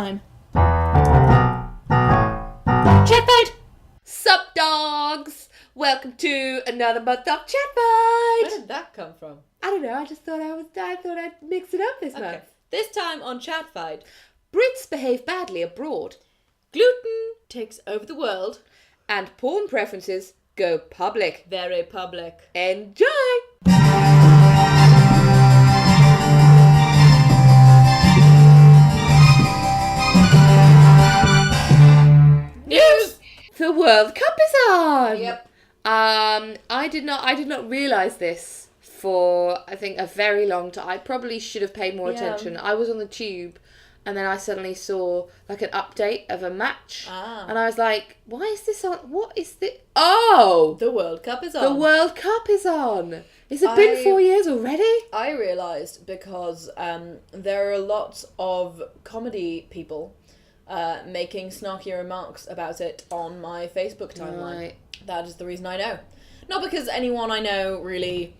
time. ChatFight! Sup, dogs? Welcome to another month of ChatFight. Where did that come from? I don't know. I thought I'd mix it up this month. This time on ChatFight, Brits behave badly abroad, gluten takes over the world, and porn preferences go public. very public. Enjoy. News. The World Cup is on. Yep. I did not realise this for, I think, a very long time. I probably should have paid more attention. I was on the tube and then I suddenly saw like an update of a match. And I was like, why is this on? What is this? Oh! The World Cup is on. The World Cup is on. Has it been 4 years already? I realised because there are lots of comedy people making snarky remarks about it on my Facebook timeline. Right. That is the reason I know. Not because anyone I know really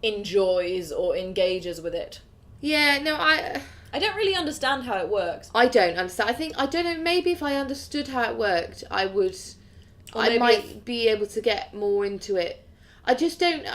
enjoys or engages with it. Yeah, no, I don't really understand how it works. I don't understand. I don't know, maybe if I understood how it worked, I maybe might be able to get more into it. I just don't,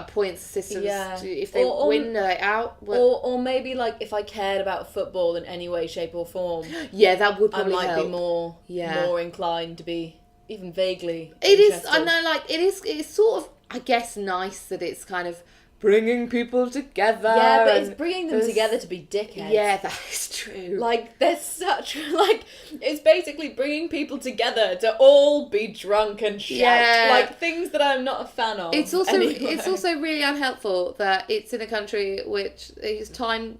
points systems, if they win, they're out. Or maybe, like, if I cared about football in any way, shape or form, yeah, that would probably I might help. be more inclined to be even vaguely It interested. is, I know, like, it's sort of, I guess, nice that it's kind of bringing people together. Yeah, but it's bringing them together to be dickheads. Yeah, that is true. Like, there's such, like, it's basically bringing people together to all be drunk and shout. Yeah. Like, things that I'm not a fan of. It's also anyway. it's also really unhelpful that it's in a country which its time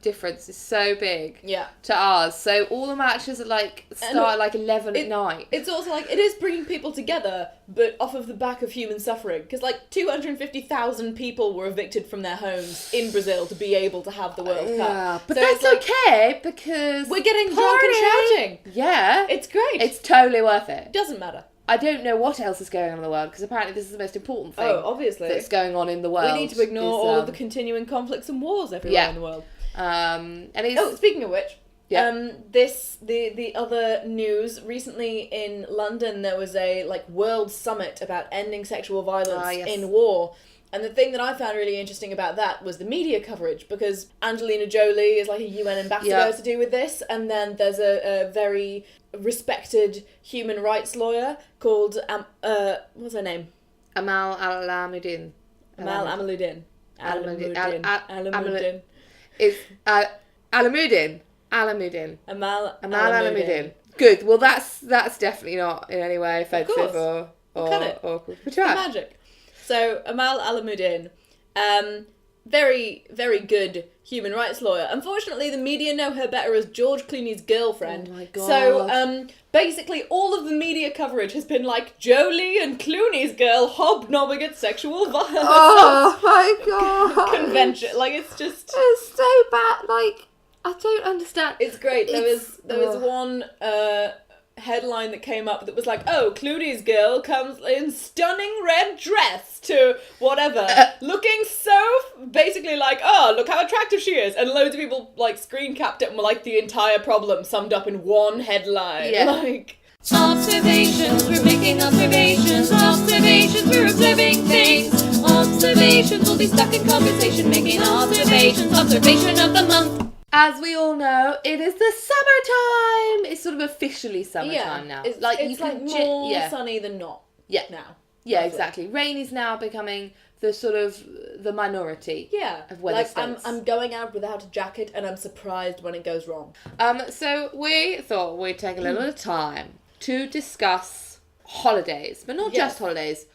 difference is so big to ours. So all the matches are start at like 11 at night. It's also like, it is bringing people together, but off of the back of human suffering. Because like 250,000 people were evicted from their homes in Brazil to be able to have the World Cup. But so that's okay because we're getting drunk and shouting. Yeah. It's great. It's totally worth it. Doesn't matter. I don't know what else is going on in the world because apparently this is the most important thing. Obviously. That's going on in the world. We need to ignore all of the continuing conflicts and wars everywhere in the world. And it's... speaking of which, the other news, recently in London there was a world summit about ending sexual violence in war. And the thing that I found really interesting about that was the media coverage, because Angelina Jolie is like a UN ambassador to do with this, and then there's a very respected human rights lawyer called, what's her name? Amal Alamuddin. Amal Alamuddin. Alamuddin. It's Alamuddin. Alamuddin. Amal Alamuddin. Good. Well, that's definitely not in any way offensive or awkward. It's magic. So, Amal Alamuddin, very, very good human rights lawyer. Unfortunately, the media know her better as George Clooney's girlfriend. Oh my God. So, basically, all of the media coverage has been like, Jolie and Clooney's girl hobnobbing at sexual violence. Oh my God. Convention. Like, it's just... It's so bad. Like, I don't understand. It's great. There was one... headline that came up that was like, oh, Clooney's girl comes in stunning red dress to whatever, looking so basically like, oh, look how attractive she is, and loads of people screen capped it and were like, the entire problem summed up in one headline. Observations, we're making observations, we're observing things. Observations, we'll be stuck in conversation, making observations, observation of the month. As we all know, it is the summertime. It's sort of officially summertime now. It's more sunny than not. Yeah. Now. Yeah, roughly. exactly. Rain is now becoming the sort of the minority. Of weather states. I'm going out without a jacket and I'm surprised when it goes wrong. So we thought we'd take a little time to discuss holidays, but not just holidays.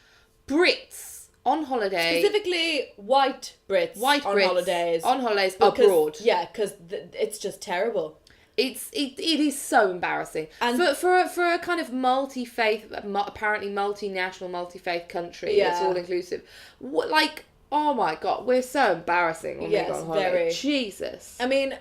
Brits on holiday. Specifically, white Brits on holidays. On holidays abroad. Yeah, because it's just terrible. It is so embarrassing. And for a kind of multi-faith, apparently multinational, multi-faith country, it's all-inclusive. Oh my God, we're so embarrassing when we go on holiday. Very. Jesus. I mean,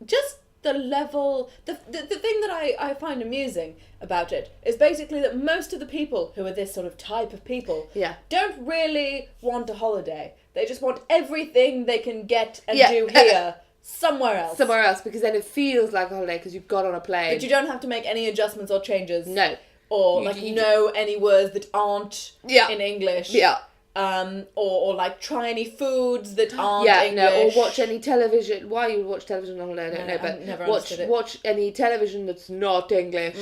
just the level... The thing that I find amusing about it is basically that most of the people who are this sort of type of people don't really want a holiday. They just want everything they can get and do here somewhere else. Because then it feels like a holiday because you've got on a plane. But you don't have to make any adjustments or changes. No. Or know any words that aren't in English. Yeah. Or like try any foods that aren't English. Or watch any television. Why you would watch television on holiday, I don't know, but never watch any television that's not English.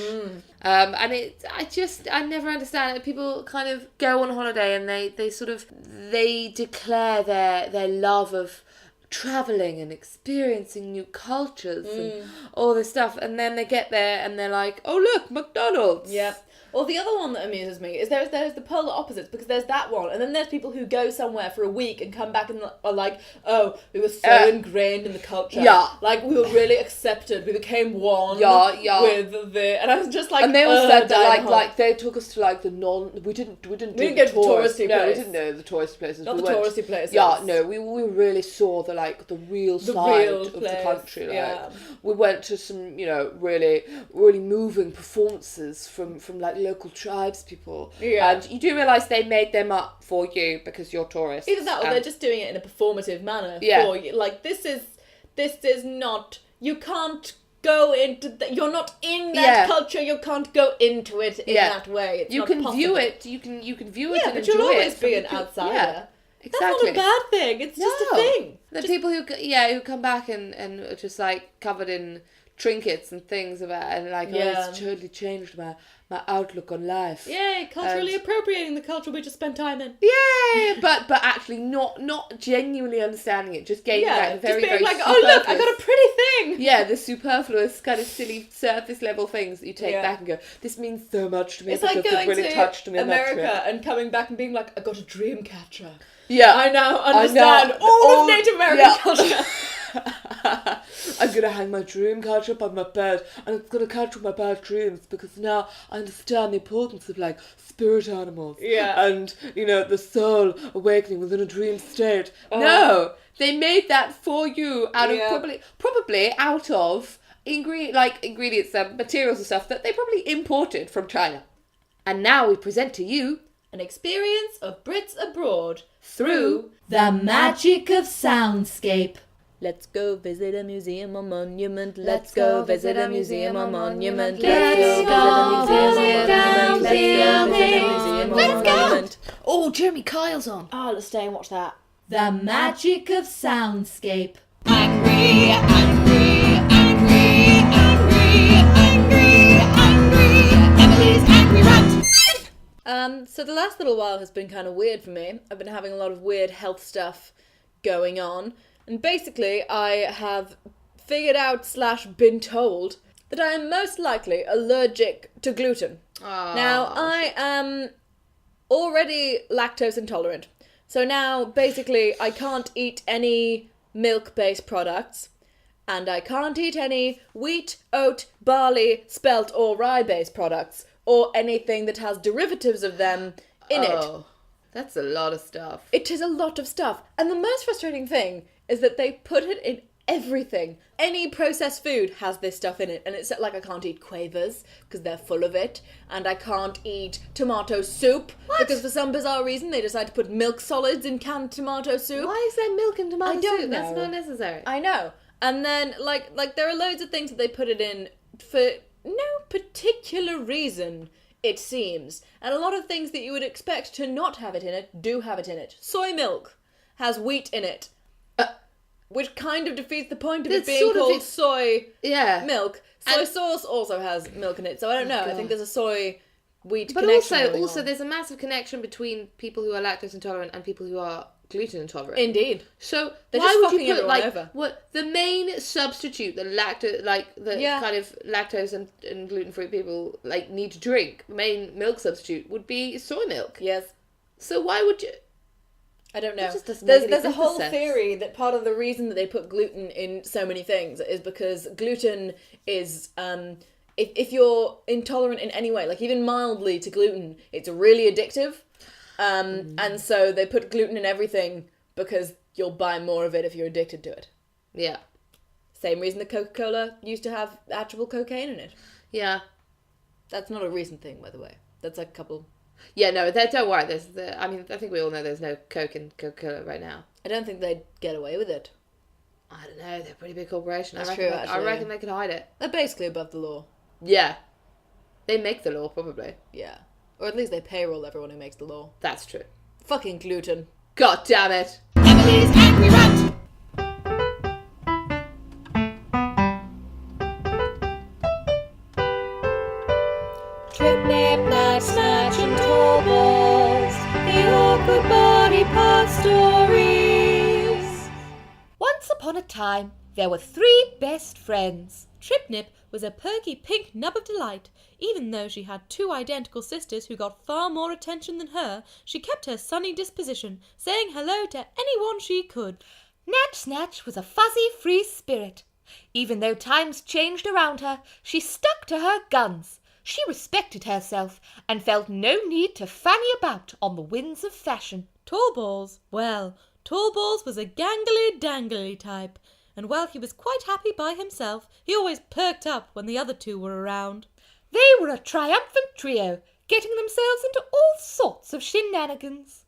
And I never understand it. People kind of go on holiday and they declare their love of travelling and experiencing new cultures and all this stuff, and then they get there and they're like, oh look, McDonald's. Yeah. Well, the other one that amuses me is there's the polar opposites, because there's that one, and then there's people who go somewhere for a week and come back and are like, oh, we were so ingrained in the culture. Yeah. Like, we were really accepted. We became one with the... And I was just like... And they all said that, like, they took us to, like, the We didn't go to touristy places. No, we didn't know the touristy places. Not the touristy places. Yeah, no, we really saw the real side of the country. Like, we went to some, really, really moving performances from like, local tribes people, and you do realise they made them up for you because you're tourists. Either that, or they're just doing it in a performative manner for you. Like, this is not. You can't go into. You're not in that culture. You can't go into it in that way. It's you not can possible. view it. You can view it and but enjoy you'll always it. be an outsider. Yeah, exactly. That's not a bad thing. It's just a thing. The people who come back and are just like covered in trinkets and things and like it's totally changed my outlook on life. Yay, culturally appropriating the culture we just spent time in. Yay, but actually not genuinely understanding it, just gaining like very, just being very like, oh look, I got a pretty thing. Yeah, the superfluous kind of silly surface level things that you take back and go, this means so much to me. It's like because going it really to touched me America and coming back and being like, I got a dream catcher. Yeah. I now understand all of Native American culture. I'm going to hang my dream catcher up on my bed, and it's going to catch all my bad dreams, because now I understand the importance of, like, spirit animals. Yeah. And, the soul awakening within a dream state. No! They made that for you out of probably out of ingredients and materials and stuff that they probably imported from China. And now we present to you an experience of Brits abroad through the magic of soundscape. Let's go visit a museum or monument. Let's go visit a museum or monument. Let's go visit a museum. Let's go. Oh, Jeremy Kyle's on. Oh, let's stay and watch that. The magic of soundscape. Angry, angry, angry, angry, angry, angry. Emily's angry rant. So the last little while has been kind of weird for me. I've been having a lot of weird health stuff going on. And basically, I have figured out / been told that I am most likely allergic to gluten. Oh. Now, I am already lactose intolerant. So now, basically, I can't eat any milk-based products. And I can't eat any wheat, oat, barley, spelt or rye-based products. Or anything that has derivatives of them in it. That's a lot of stuff. It is a lot of stuff. And the most frustrating thing is that they put it in everything. Any processed food has this stuff in it. And it's like I can't eat quavers because they're full of it. And I can't eat tomato soup because for some bizarre reason they decide to put milk solids in canned tomato soup. Why is there milk in tomato soup? I don't know. That's not necessary. I know. And then like there are loads of things that they put it in for no particular reason, it seems. And a lot of things that you would expect to not have it in it do have it in it. Soy milk has wheat in it. Which kind of defeats the point of it being called soy milk. Soy sauce also has milk in it, so I don't know. I think there's a soy wheat connection. But also there's a massive connection between people who are lactose intolerant and people who are gluten intolerant. Indeed. So they're why just would you fucking put over. What the main substitute that kind of lactose and gluten free people need to drink? The main milk substitute would be soy milk. Yes. So why would you? I don't know. There's a whole theory that part of the reason that they put gluten in so many things is because gluten is if you're intolerant in any way, like even mildly to gluten, it's really addictive. And so they put gluten in everything because you'll buy more of it if you're addicted to it. Yeah. Same reason that Coca-Cola used to have actual cocaine in it. Yeah. That's not a recent thing, by the way. That's like a couple... Yeah, no, don't worry. I think we all know there's no Coke in Coca-Cola right now. I don't think they'd get away with it. I don't know, they're a pretty big corporation. That's I true, reckon, I reckon they could hide it. They're basically above the law. Yeah. They make the law, probably. Yeah. Or at least they payroll everyone who makes the law. That's true. Fucking gluten. God damn it. Emily's Angry Rant. Trip, nip, knife, snatch and tall balls. The awkward body part stories. Once upon a time, there were 3 best friends. Trip-Nip was a perky pink nub of delight. Even though she had 2 identical sisters who got far more attention than her, she kept her sunny disposition, saying hello to anyone she could. Natch Snatch was a fuzzy, free spirit. Even though times changed around her, she stuck to her guns. She respected herself and felt no need to fanny about on the winds of fashion. Tallballs? Well, Tallballs was a gangly-dangly type, and while he was quite happy by himself, he always perked up when the other 2 were around. They were a triumphant trio, getting themselves into all sorts of shenanigans.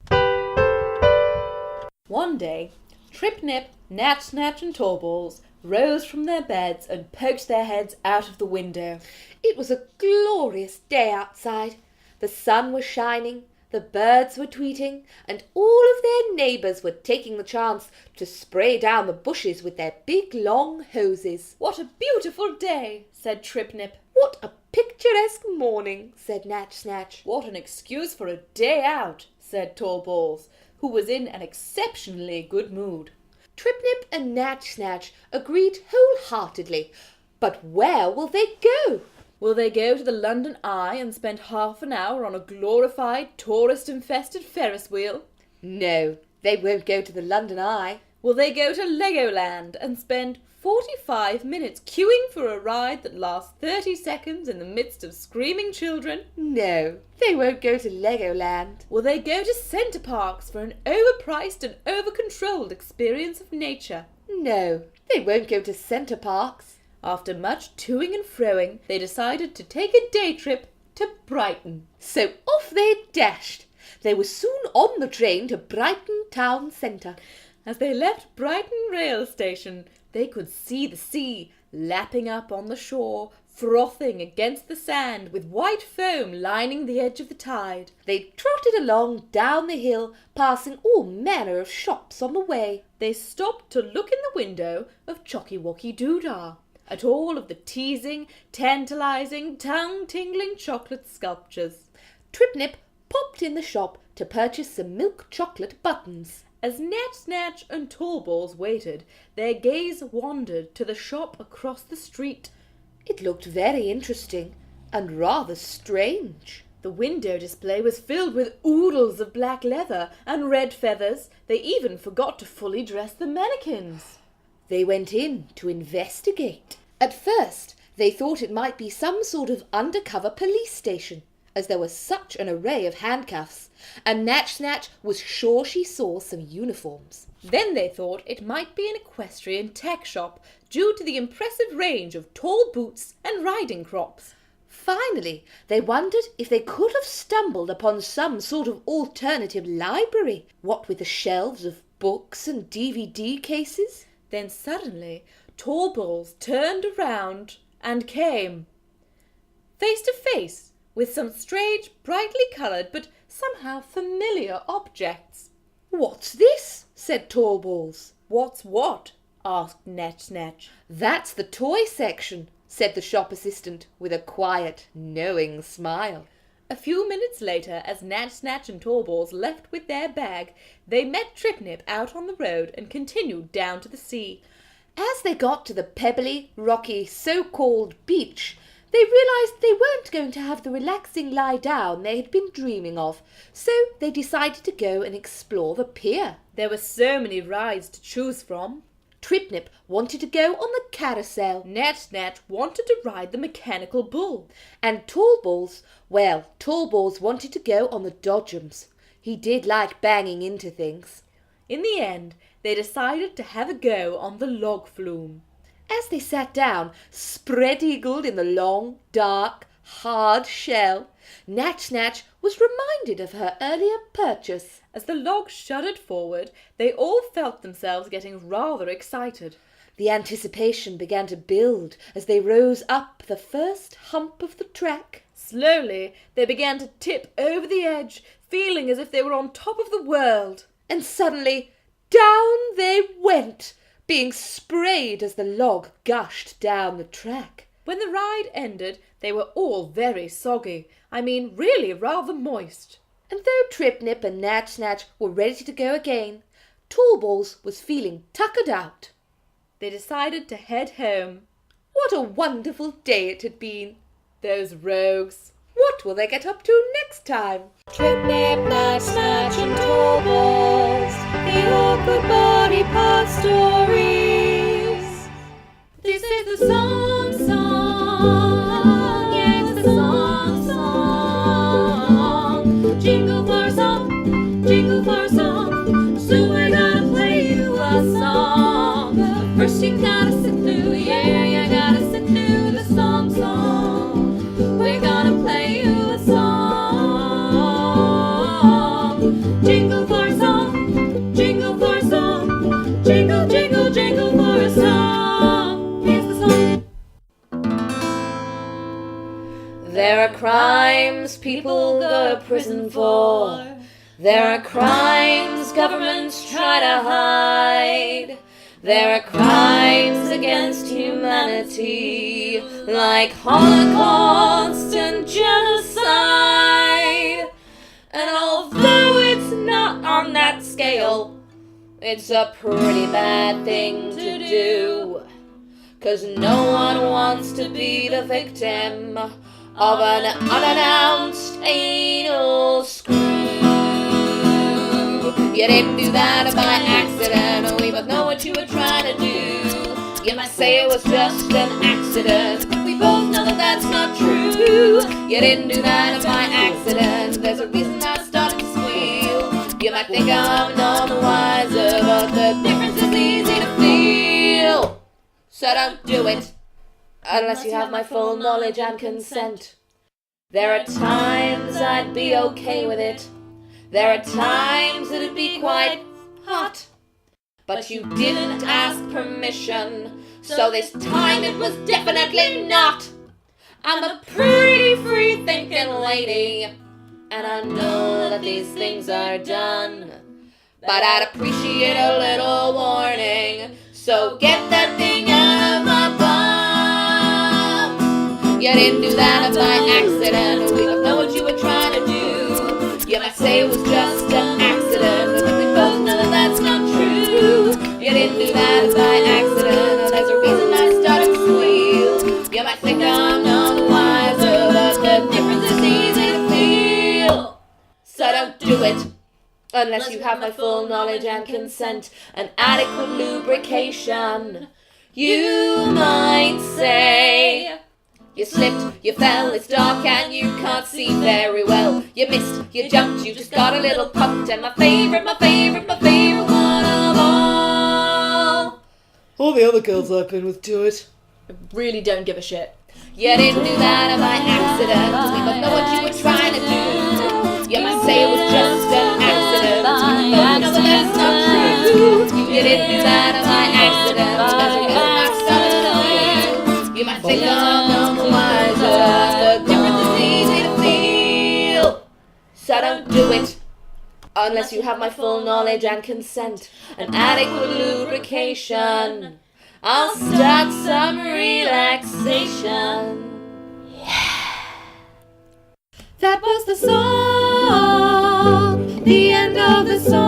One day, Trip-Nip, Natch-Natch and Tallballs rose from their beds and poked their heads out of the window. It was a glorious day outside. The sun was shining, the birds were tweeting, and all of their neighbours were taking the chance to spray down the bushes with their big long hoses. "What a beautiful day," said Trip-Nip. "What a picturesque morning," said Natch Snatch. "What an excuse for a day out," said Tallballs, who was in an exceptionally good mood. Trip-Nip and Natch Snatch agreed wholeheartedly. But where will they go? Will they go to the London Eye and spend half an hour on a glorified, tourist-infested Ferris wheel? No, they won't go to the London Eye. Will they go to Legoland and spend 45 minutes queuing for a ride that lasts 30 seconds in the midst of screaming children? No, they won't go to Legoland. Will they go to Centre Parks for an overpriced and over-controlled experience of nature? No, they won't go to Centre Parks. After much toing and froing, they decided to take a day trip to Brighton. So off they dashed. They were soon on the train to Brighton town centre. As they left Brighton rail station, they could see the sea lapping up on the shore, frothing against the sand with white foam lining the edge of the tide. They trotted along down the hill, passing all manner of shops on the way. They stopped to look in the window of Chocky-Wocky Doodah at all of the teasing, tantalising, tongue-tingling chocolate sculptures. Trip-Nip popped in the shop to purchase some milk chocolate buttons. As Natch Snatch and Tallballs waited, their gaze wandered to the shop across the street. It looked very interesting and rather strange. The window display was filled with oodles of black leather and red feathers. They even forgot to fully dress the mannequins. They went in to investigate. At first, they thought it might be some sort of undercover police station, as there was such an array of handcuffs, and Natch Snatch was sure she saw some uniforms. Then they thought it might be an equestrian tech shop, due to the impressive range of tall boots and riding crops. Finally, they wondered if they could have stumbled upon some sort of alternative library, what with the shelves of books and DVD cases. Then suddenly, Tallballs turned around and came face to face with some strange, brightly coloured but somehow familiar objects. "What's this?" said Tallballs. "What's what?" asked Natch Snatch. "That's the toy section," said the shop assistant with a quiet, knowing smile. A few minutes later, as Natch Snatch and Tallballs left with their bag, they met Trip-Nip out on the road and continued down to the sea. As they got to the pebbly, rocky, so-called beach, they realised they weren't going to have the relaxing lie-down they had been dreaming of, so they decided to go and explore the pier. There were so many rides to choose from. Trip-Nip wanted to go on the carousel. Natch Snatch wanted to ride the mechanical bull. And Tallballs wanted to go on the dodgems. He did like banging into things. In the end, they decided to have a go on the log flume. As they sat down, spread-eagled in the long, dark, hard shell. Natch was reminded of her earlier purchase. As the log shuddered forward, they all felt themselves getting rather excited. The anticipation began to build as they rose up the first hump of the track. Slowly, they began to tip over the edge, feeling as if they were on top of the world. And suddenly, down they went, being sprayed as the log gushed down the track. When the ride ended, they were all very soggy. I mean, really rather moist. And though Trip, Nip and Natch were ready to go again, Tallballs was feeling tuckered out. They decided to head home. What a wonderful day it had been. Those rogues. What will they get up to next time? Trip, nip, Natch, and Tallballs, the awkward body part stories. This is the song, yeah, it's the song. Jingle for a song, jingle for a song. Soon we're gonna play you a song. But first you gotta sit through, yeah, you gotta sit through the song. We're gonna play you a song. Jingle for a song, jingle for a song. Jingle, jingle, jingle for a song. Here's the song. There are crimes people go to prison for. There are crimes governments try to hide. There are crimes against humanity, like Holocaust and genocide. And although it's not on that scale, it's a pretty bad thing to do. 'Cause no one wants to be the victim of an unannounced anal screw. You didn't do that by accident, we both know what you were trying to do. You might say it was just an accident, we both know that that's not true. You didn't do that by accident, there's a reason I started to squeal. You might think I'm none the wiser, but the difference is easy to feel. So don't do it, unless you have my full knowledge and consent. There are times I'd be okay with it. There are times it'd be quite hot. But you didn't ask permission, so this time it was definitely not. I'm a pretty free-thinking lady, and I know that these things are done. But I'd appreciate a little warning, so get that thing out of my bum. You didn't do that by accident, we both know what you were trying to do. You might say it was just an accident, but we both know that that's not true. You didn't do that by accident, there's a reason I started to squeal. You might think I'm none the wiser, but the difference is easy to feel. So don't do it, unless you have my full knowledge and consent and adequate lubrication. You might say you slipped, you fell, it's dark and you can't see very well. You missed, you jumped, you just got a little pumped. And my favorite one of all the other girls I've been with do it. I really don't give a shit. You didn't do that by accident, we both know what you were trying to do. You might say it was just an accident, we both know that that's not true. You didn't do that by accident, there's a reason I started to feel. You might think I'm none the wiser, the difference is easy to feel. So don't do it, unless you have my full knowledge and consent and adequate lubrication. I'll start some relaxation. That was the song, the end of the song,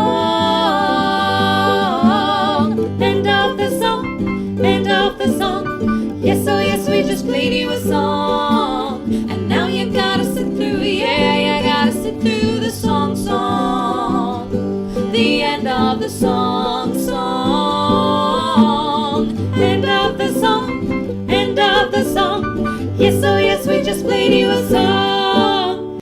end of the song, end of the song. Yes, oh yes, we just played you a song, and now you gotta sit through, yeah, you gotta sit through the song, the end of the song, end of the song, end of the song. Yes, oh yes, we just played you a song.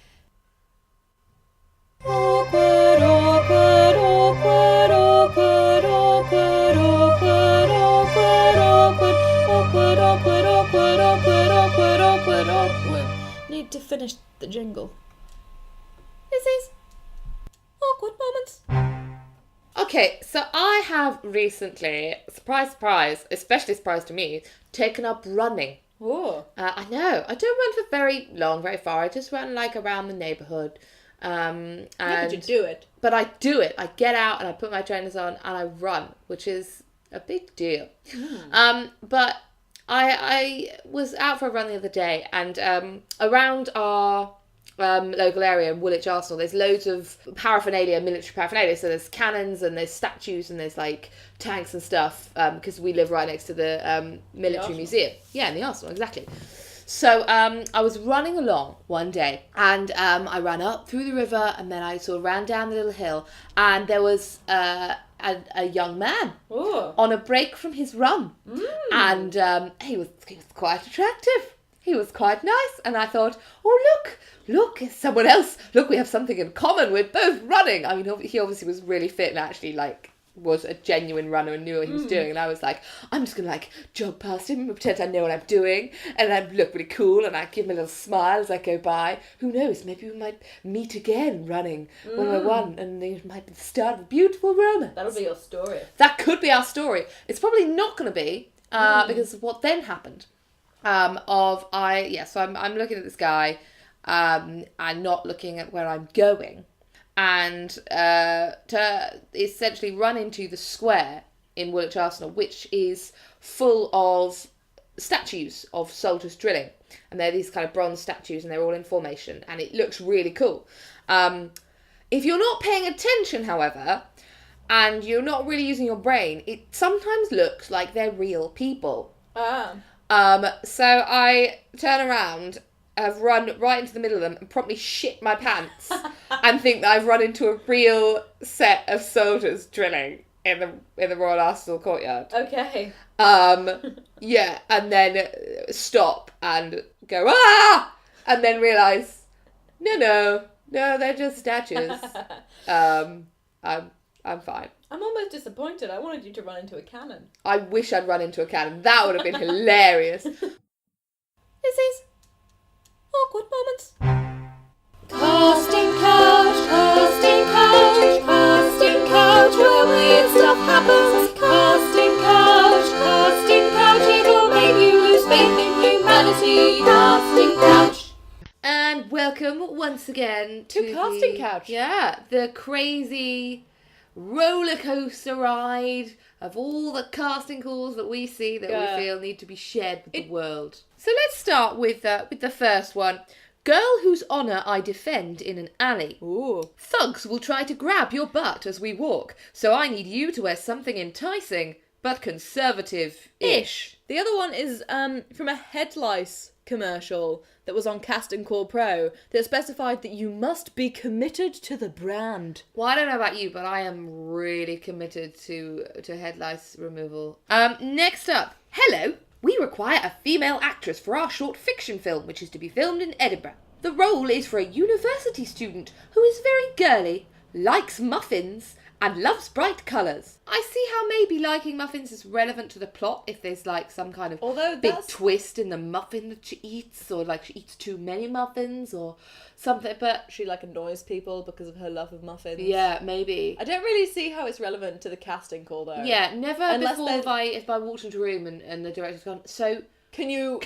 Awkward, awkward, awkward, awkward, awkward, awkward, awkward, awkward, awkward, awkward, awkward, awkward, awkward, awkward, awkward. need to finish the jingle. This is Awkward moments. okay. So I have recently, surprise, surprise, especially surprise to me, taken up running. Oh. I know. I don't run for very long, very far. I just run like around the neighbourhood. And Yeah, but you do it. But I do it. I get out and I put my trainers on and I run, which is a big deal. But I was out for a run the other day, and around our local area in Woolwich Arsenal, there's loads of paraphernalia, military paraphernalia. So there's cannons and there's statues and there's like tanks and stuff, because we live right next to the military museum. Yeah, in the Arsenal, exactly. So I was running along one day, and I ran up through the river, and then I sort of ran down the little hill, and there was a young man on a break from his run, and he was quite attractive. He was quite nice, and I thought, oh, look, it's someone else. Look, we have something in common. We're both running. I mean, he obviously was really fit and actually, like, was a genuine runner and knew what he was doing. And I was like, I'm just going to, like, jog past him and pretend I know what I'm doing. And I look really cool, and I give him a little smile as I go by. Who knows? Maybe we might meet again running one by one, and it might be the start of a beautiful romance. That'll be your story. That could be our story. It's probably not going to be, because of what then happened. So I'm looking at this guy, and not looking at where I'm going, and to essentially run into the square in Woolwich Arsenal, which is full of statues of soldiers drilling, and they're these kind of bronze statues, and they're all in formation, and it looks really cool. If you're not paying attention, however, and you're not really using your brain, it sometimes looks like they're real people. So I turn around, I've run right into the middle of them and promptly shit my pants and think that I've run into a real set of soldiers drilling in the Royal Arsenal courtyard. Okay. Yeah, and then stop and go, ah! And then realise, no, they're just statues. I'm fine. I'm almost disappointed. I wanted you to run into a cannon. I wish I'd run into a cannon. That would have been hilarious. This is Awkward moments. Casting couch, casting couch, casting couch, where weird stuff happens. Casting couch, it'll make you lose faith in humanity. Casting couch. And welcome once again to Casting Couch. Yeah, the crazy roller coaster ride of all the casting calls that we see that we feel need to be shared with the world. So let's start with the first one. Girl whose honour I defend in an alley. Ooh. Thugs will try to grab your butt as we walk, so I need you to wear something enticing, but conservative-ish. The other one is from a head lice commercial that was on Casting Call Pro that specified that you must be committed to the brand. Well, I don't know about you, but I am really committed to head lice removal. Next up, hello. We require a female actress for our short fiction film, which is to be filmed in Edinburgh. The role is for a university student who is very girly, likes muffins, and loves bright colours. I see how maybe liking muffins is relevant to the plot if there's like some kind of big twist in the muffin that she eats, or like she eats too many muffins or something, but she like annoys people because of her love of muffins. Yeah, maybe. I don't really see how it's relevant to the casting call though. Yeah, never. Unless before if I walked into a room and the director's gone, so Can you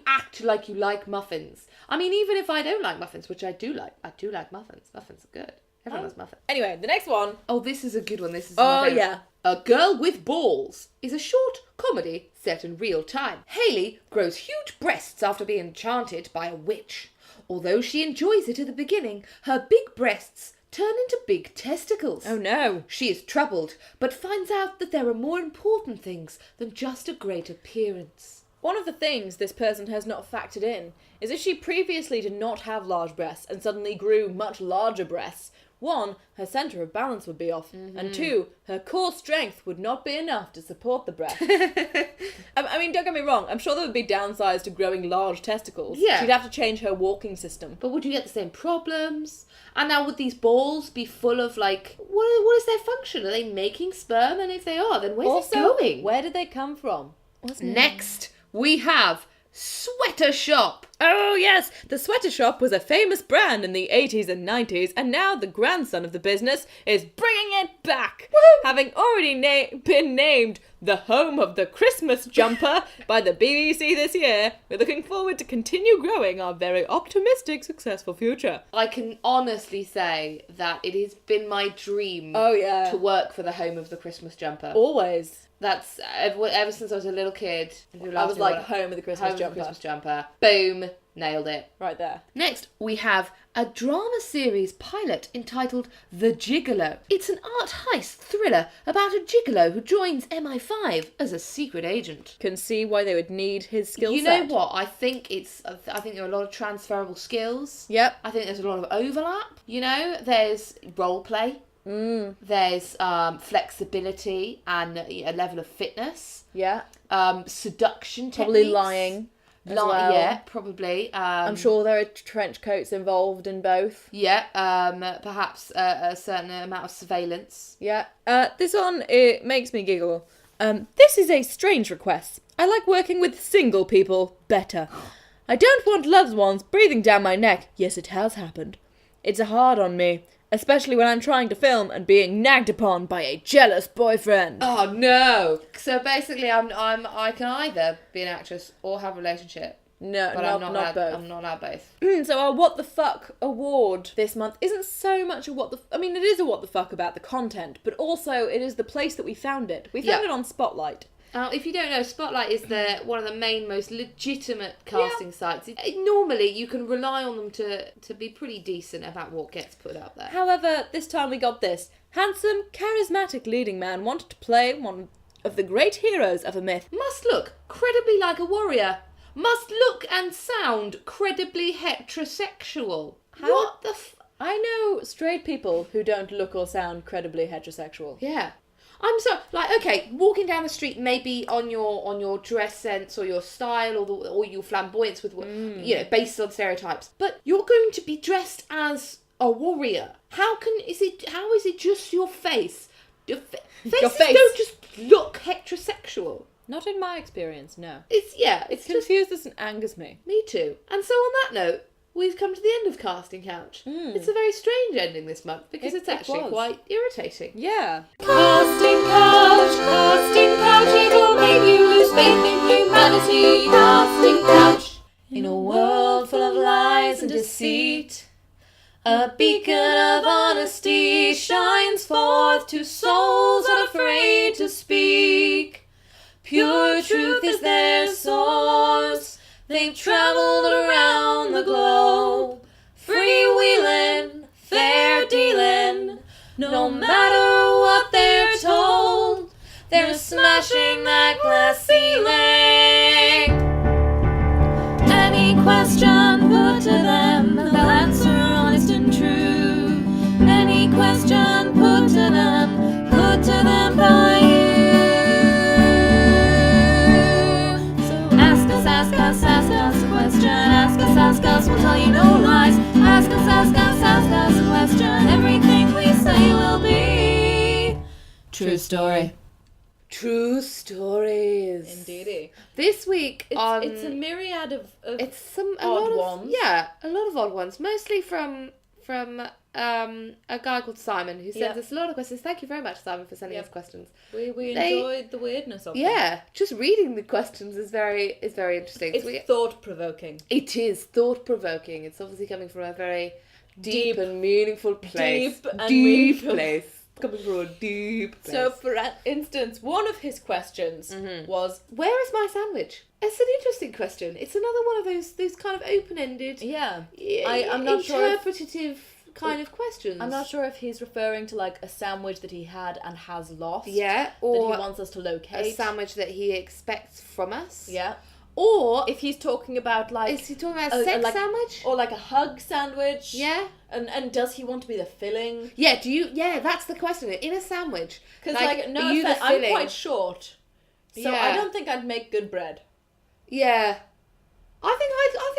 act like you like muffins? I mean, even if I don't like muffins, which I do like muffins. Muffins are good. Everyone loves muffins. Anyway, the next one. Oh, this is a good one. This is my favourite. Yeah. A Girl with Balls is a short comedy set in real time. Hayley grows huge breasts after being enchanted by a witch. Although she enjoys it at the beginning, her big breasts turn into big testicles. Oh no. She is troubled, but finds out that there are more important things than just a great appearance. One of the things this person has not factored in is if she previously did not have large breasts and suddenly grew much larger breasts, 1, her centre of balance would be off, and 2, her core strength would not be enough to support the breast. I mean, don't get me wrong, I'm sure there would be downsides to growing large testicles. Yeah. She'd have to change her walking system. But would you get the same problems? And now would these balls be full of, like, what is their function? Are they making sperm? And if they are, then where's it going? Where did they come from? Next, we have Sweater shop. Oh, yes, the sweater shop was a famous brand in the 80s and 90s, and now the grandson of the business is bringing it back. Woo-hoo! Having already been named the home of the Christmas jumper by the BBC this year, we're looking forward to continue growing our very optimistic, successful future. I can honestly say that it has been my dream to work for the home of the Christmas jumper. Always. That's ever since I was a little kid. I was like, home of the Christmas jumper. Christmas jumper. Boom. Nailed it. Right there. Next, we have a drama series pilot entitled The Gigolo. It's an art heist thriller about a gigolo who joins MI5 as a secret agent. Can see why they would need his skill set. You know what? I think there are a lot of transferable skills. Yep. I think there's a lot of overlap. You know, there's role play. There's flexibility and a level of fitness. Yeah. Seduction techniques. Probably lying. As well. Yeah, probably. I'm sure there are trench coats involved in both. Yeah, perhaps a certain amount of surveillance. Yeah. This one, it makes me giggle. This is a strange request. I like working with single people better. I don't want loved ones breathing down my neck. Yes, it has happened. It's hard on me, especially when I'm trying to film and being nagged upon by a jealous boyfriend. Oh no! So basically, I can either be an actress or have a relationship. No, but not both. I'm not allowed both. So our What the Fuck award this month isn't so much a it is a what the fuck about the content, but also it is the place that we found it. We found it on Spotlight. If you don't know, Spotlight is one of the main, most legitimate casting sites. Normally, you can rely on them to be pretty decent about what gets put up there. However, this time we got this. Handsome, charismatic leading man wanted to play one of the great heroes of a myth. Must look credibly like a warrior. Must look and sound credibly heterosexual. What the I know straight people who don't look or sound credibly heterosexual. Yeah. I'm so okay. Walking down the street, maybe on your dress sense or your style or your flamboyance with based on stereotypes. But you're going to be dressed as a warrior. How is it just your face? Your faces don't just look heterosexual. Not in my experience, no. It's confuses and angers me. Me too. And so on that note, we've come to the end of Casting Couch. It's a very strange ending this month because it's actually quite irritating. Yeah. Casting couch, it'll make you lose faith in humanity. Casting couch. In a world full of lies and deceit, a beacon of honesty shines forth to souls unafraid to speak. Pure truth is their source. They've traveled around the globe, freewheeling, fair dealing. No matter what they're told, they're smashing that glass ceiling. Any question put to them, they'll answer honest and true. Any question put to them by you. Ask us a question, ask us, we'll tell you no lies. Ask us a question, everything we say will be true story. True stories. Indeedy. This week it's a myriad of odd ones. Yeah, a lot of odd ones, mostly from a guy called Simon who sends us a lot of questions. Thank you very much, Simon, for sending us questions. We enjoyed the weirdness of them. Yeah, just reading the questions is very interesting. It's thought-provoking. It is thought-provoking. It's obviously coming from a very deep and meaningful place. Deep place. Coming from a deep place. So, for instance, one of his questions was, where is my sandwich? It's an interesting question. It's another one of those kind of open-ended, I'm not interpretative kind of questions. I'm not sure if he's referring to like a sandwich that he had and has lost. Yeah, or that he wants us to locate. A sandwich that he expects from us. Yeah. Or if he's talking about like... Is he talking about a sex sandwich? Or like a hug sandwich. Yeah. And does he want to be the filling? Yeah, that's the question. In a sandwich. Because I'm quite short. So I don't think I'd make good bread. Yeah. I think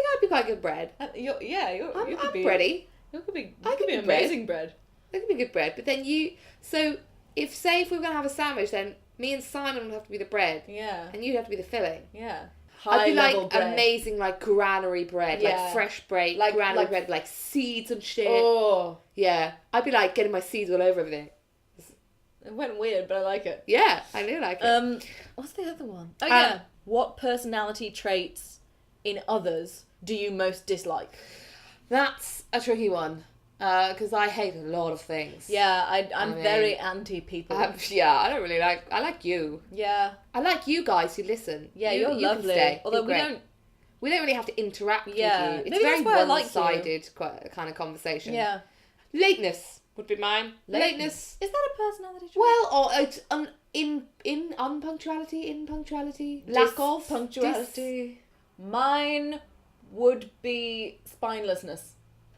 I'd be quite good bread. I'm bready. You could be amazing bread. It could be good bread. But then if we were going to have a sandwich, then me and Simon would have to be the bread. Yeah. And you'd have to be the filling. Yeah. high I'd be level like bread. amazing, like granary bread, Yeah. like fresh bread, Like- granary like- bread, with, like seeds and shit. Oh, Yeah, I'd be like getting my seeds all over everything. it went weird, but I like it. Yeah, I do like it. What's the other one? Oh yeah. What personality traits in others do you most dislike? That's a tricky one because I hate a lot of things. Yeah, I'm I mean, very anti people. I don't really like. I like you. Yeah, I like you guys who listen. yeah, you, you're you lovely. Can stay. Although You're we great. don't. We don't really have to interact Yeah. with you. It's Maybe very that's why I like you. one-sided kind of conversation. Yeah. Lateness would be mine. Lateness. Is that a personality trait? Well, or it's in unpunctuality, in punctuality, lack of punctuality. Mine would be spinelessness.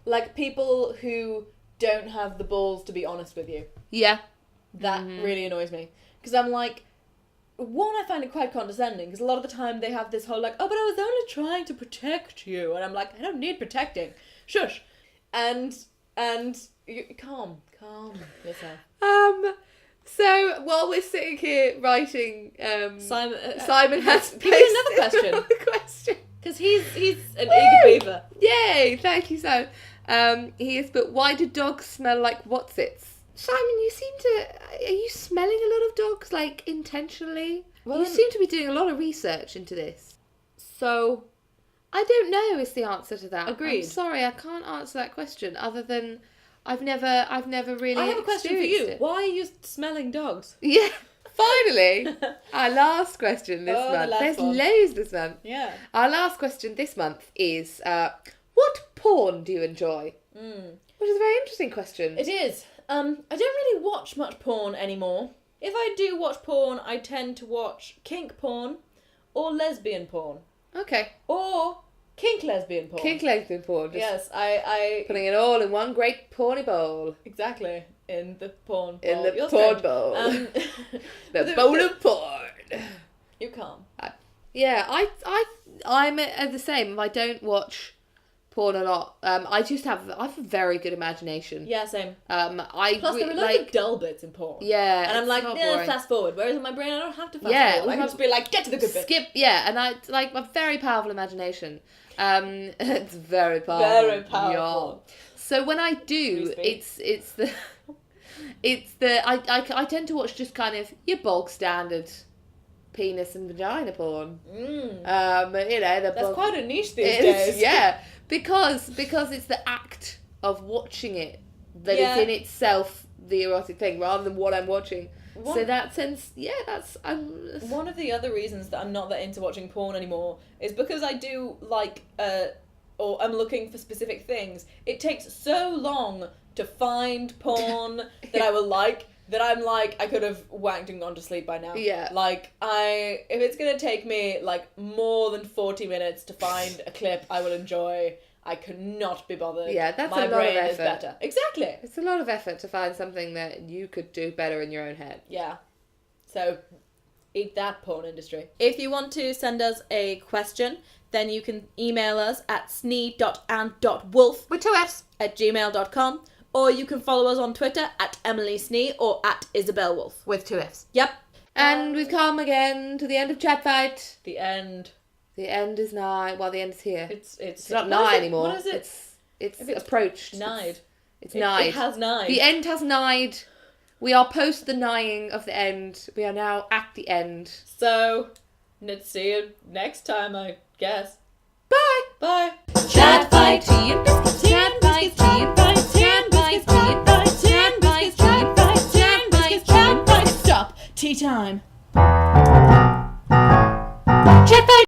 Like people who don't have the balls to be honest with you. Yeah. That really annoys me. Because I'm like, one, I find it quite condescending. Because a lot of the time they have this whole like, oh, but I was only trying to protect you. And I'm like, I don't need protecting. Shush. And you, calm yourself. So while we're sitting here writing, Simon has give me another posted question. another question. Because he's an eager beaver. Yay! Thank you, so. He is, but why do dogs smell like what's-its? Simon, you seem to... Are you smelling a lot of dogs, like, intentionally? Well, you then- seem to be doing a lot of research into this. So, I don't know is the answer to that. Agreed. I'm sorry, I can't answer that question, other than I've never really I have a question for you. experienced it. Why are you smelling dogs? Yeah, finally! Our last question this Oh, the month. last There's one. loads this month. Yeah. Our last question this month is, what porn do you enjoy? Which is a very interesting question. It is. I don't really watch much porn anymore. If I do watch porn, I tend to watch kink porn or lesbian porn. Okay. Or kink lesbian porn. Kink lesbian porn. Just Yes, I putting it all in one great porny bowl. exactly in the porn bowl. In the You're porn strange. bowl. The the- bowl of porn. You can't. Yeah, I'm the same. I don't watch porn a lot. I have a very good imagination. Yeah, same. I Plus, there are loads like of dull bits in porn. yeah, And I'm it's like, not yeah, boring. fast forward. Whereas in my brain, I don't have to fast Yeah, forward. I can well, just be like, get to the good bit. Skip, yeah, and I like a very powerful imagination. It's very powerful. Very powerful. Yeah. So when I do, Please it's the I tend to watch just kind of your bog standard penis and vagina porn. You know, That's quite a niche these it is, days. yeah, because it's the act of watching it that Yeah. is in itself the erotic thing rather than what I'm watching. One- So that sense, yeah, that's One of the other reasons that I'm not that into watching porn anymore is because I do like, or I'm looking for specific things. It takes so long to find porn that I will like that I'm like, I could have wanked and gone to sleep by now. Yeah. Like, if it's gonna take me like more than 40 minutes to find a clip I will enjoy, I could not be bothered. Yeah, that's My a lot of brain is effort. better. Exactly. It's a lot of effort to find something that you could do better in your own head. Yeah. So, eat that, porn industry. If you want to send us a question, then you can email us at snee.and.wolff With 2 Fs. at gmail.com, or you can follow us on Twitter at Emily Snee or at Isabel Wolf. With 2 Fs. Yep. And we've come again to the end of ChatFight. The end. The end is nigh. Well, the end is here. It's not what nigh is it? anymore. What is it? It's If it's approached. Nighed. It's nighed. It has nighed. The end has nighed. We are post the nighing of the end. We are now at the end. So, let's see you next time, I guess.